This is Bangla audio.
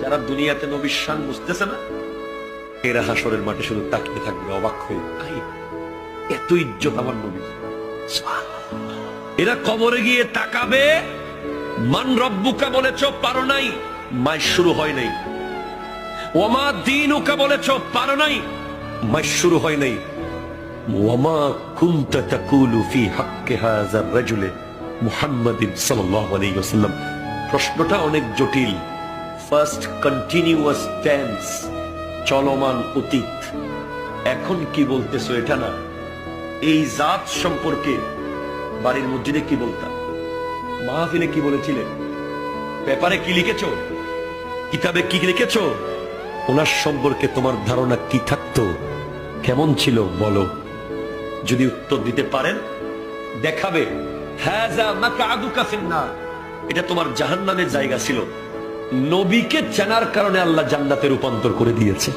যারা দুনিয়াতে নবীর শান বুঝতেছে না, এরা হাসরের মাঠে শুধু তাকিয়ে থাকবে অবাক হয়ে, এত ইজ্জত আমার নবী। এরা কবরে গিয়ে তাকাবে, মান রব্বুকা বলেছ পারো নাই, মাই শুরু হয় নাই। ওমা দীনুকা বলেছ পারো নাই, মাই শুরু হয় নাই। ওমা কুনতা তাকুলু ফি হাক্কি হাযার রাজুলি মুহাম্মাদিন সাল্লাল্লাহু আলাইহি ওয়াসাল্লাম। প্রশ্নটা অনেক জটিল। ফার্স্ট কন্টিনিউয়াস টেন্স, চলমান অতীত। এখন কি বলতেছো এটা না, এই জাত সম্পর্কে বাড়ির মসজিদে কি বলতাম, মাহফিলে কি বলেছিলে, পেপারে কি লিখেছো, কিতাবে কি লিখেছো, ওনার সম্পর্কে তোমার ধারণা কি থাকতো, কেমন ছিল বলো। যদি উত্তর দিতে পারেন দেখাবে হাযা মাকআদুকা ফিন্নার, এটা তোমার জাহান্নামের জায়গা ছিল। নবীকে চেনার কারণে আল্লাহ জান্নাতে রূপান্তর করে দিয়েছে।